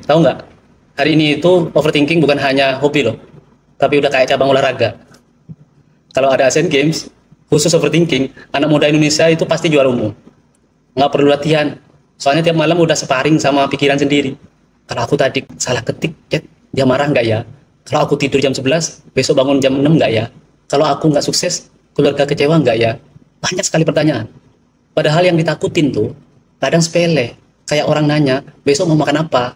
Tahu nggak? Hari ini itu overthinking bukan hanya hobi loh, tapi udah kayak cabang olahraga. Kalau ada Asian Games, khusus overthinking, anak muda Indonesia itu pasti juara umum. Nggak perlu latihan. Soalnya tiap malam udah sparring sama pikiran sendiri. Kalau aku tadi salah ketik, chat, dia marah nggak ya? Kalau aku tidur jam 11, besok bangun jam 6 nggak ya? Kalau aku nggak sukses, keluarga kecewa nggak ya? Banyak sekali pertanyaan. Padahal yang ditakutin tuh, kadang sepele. Kayak orang nanya, besok mau makan apa?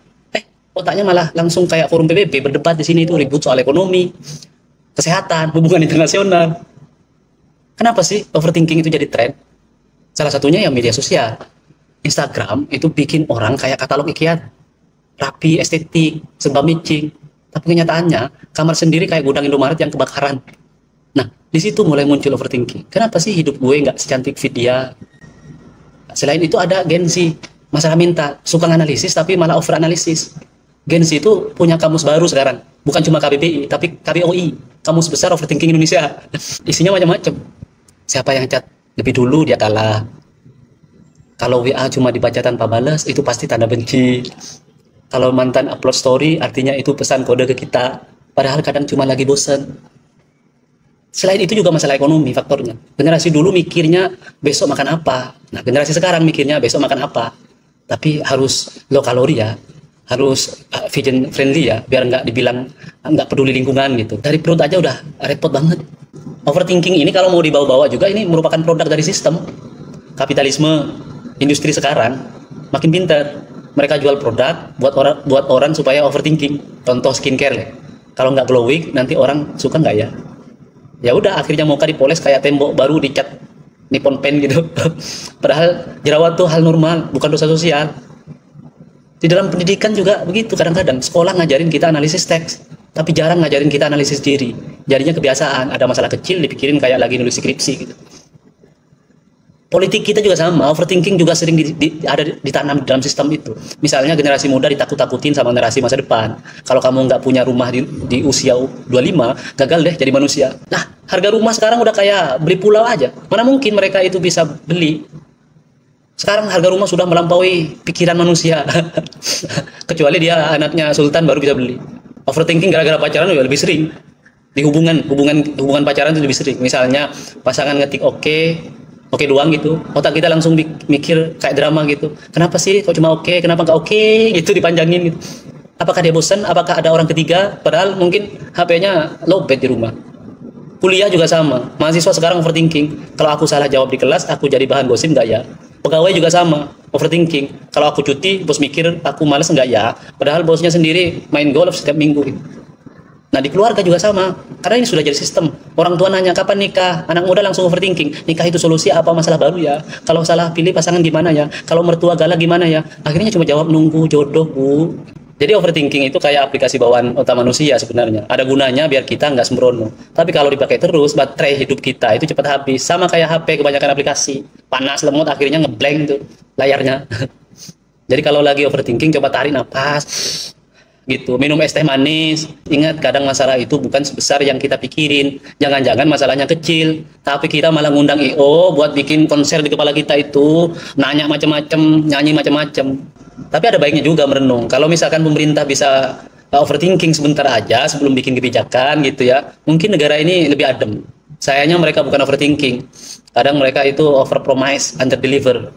Otaknya malah langsung kayak forum PBB, berdebat di sini itu ribut soal ekonomi, kesehatan, hubungan internasional. Kenapa sih overthinking itu jadi tren? Salah satunya ya media sosial. Instagram itu bikin orang kayak katalog IKEA, rapi, estetik, serba matching. Tapi kenyataannya, kamar sendiri kayak gudang Indomaret yang kebakaran. Nah, di situ mulai muncul overthinking. Kenapa sih hidup gue nggak secantik fit dia? Selain itu ada Gen Z, masalah mental, suka analisis tapi malah over analisis. Gen Z itu punya kamus baru sekarang, bukan cuma KBBI, tapi KBOI, Kamus Besar Overthinking Indonesia. Isinya macam-macam. Siapa yang chat lebih dulu dia kalah. Kalau WA cuma dibaca tanpa balas, itu pasti tanda benci. Kalau mantan upload story, artinya itu pesan kode ke kita. Padahal kadang cuma lagi bosen. Selain itu juga masalah ekonomi faktornya. Generasi dulu mikirnya besok makan apa. Nah, generasi sekarang mikirnya besok makan apa. Tapi harus low kalori ya. Harus vegan friendly ya. Biar nggak dibilang nggak peduli lingkungan gitu. Dari perut aja udah repot banget. Overthinking ini kalau mau dibawa-bawa juga ini merupakan produk dari sistem. Kapitalisme, industri sekarang makin pintar. Mereka jual produk buat orang supaya overthinking. Contoh skincare ya. Kalau nggak glowing nanti orang suka nggak ya? Ya udah akhirnya muka dipoles kayak tembok baru dicat Nippon Pen gitu. Padahal jerawat tuh hal normal, bukan dosa sosial. Di dalam pendidikan juga begitu kadang-kadang. Sekolah ngajarin kita analisis teks, tapi jarang ngajarin kita analisis diri. Jadinya kebiasaan, ada masalah kecil dipikirin kayak lagi nulis skripsi gitu. Politik kita juga sama, overthinking juga sering ditanam di dalam sistem itu. Misalnya generasi muda ditakut-takutin sama generasi masa depan. Kalau kamu nggak punya rumah di usia 25, gagal deh jadi manusia. Nah, harga rumah sekarang udah kayak beli pulau aja. Mana mungkin mereka itu bisa beli? Sekarang harga rumah sudah melampaui pikiran manusia. Kecuali dia anaknya sultan baru bisa beli. Overthinking gara-gara pacaran juga lebih sering. Di hubungan pacaran itu lebih sering. Misalnya pasangan ngetik oke doang gitu, otak kita langsung mikir kayak drama gitu. Kenapa sih kok cuma oke, kenapa nggak oke gitu, dipanjangin gitu. Apakah dia bosan, apakah ada orang ketiga, padahal mungkin HP-nya lowbat di rumah. Kuliah juga sama, mahasiswa sekarang overthinking. Kalau aku salah jawab di kelas, aku jadi bahan gosip nggak ya? Pegawai juga sama, overthinking. Kalau aku cuti, bos mikir aku males nggak ya? Padahal bosnya sendiri main golf setiap minggu gitu. Nah, di keluarga juga sama, karena ini sudah jadi sistem. Orang tua nanya kapan nikah, anak muda langsung overthinking. Nikah itu solusi apa, masalah baru ya? Kalau salah pilih pasangan gimana ya? Kalau mertua galak gimana ya? Akhirnya cuma jawab nunggu jodoh, Bu. Jadi overthinking itu kayak aplikasi bawaan otak manusia sebenarnya. Ada gunanya biar kita nggak sembrono. Tapi kalau dipakai terus, baterai hidup kita itu cepat habis. Sama kayak HP, kebanyakan aplikasi. Panas, lemot, akhirnya ngeblank tuh layarnya. Jadi kalau lagi overthinking, coba tarik napas. Gitu, minum es teh manis. Ingat, kadang masalah itu bukan sebesar yang kita pikirin. Jangan-jangan masalahnya kecil, tapi kita malah ngundang IO buat bikin konser di kepala kita itu, nanya macam-macam, nyanyi macam-macam. Tapi ada baiknya juga merenung. Kalau misalkan pemerintah bisa overthinking sebentar aja sebelum bikin kebijakan gitu ya, mungkin negara ini lebih adem. Sayangnya mereka bukan overthinking. Kadang mereka itu overpromise, under deliver.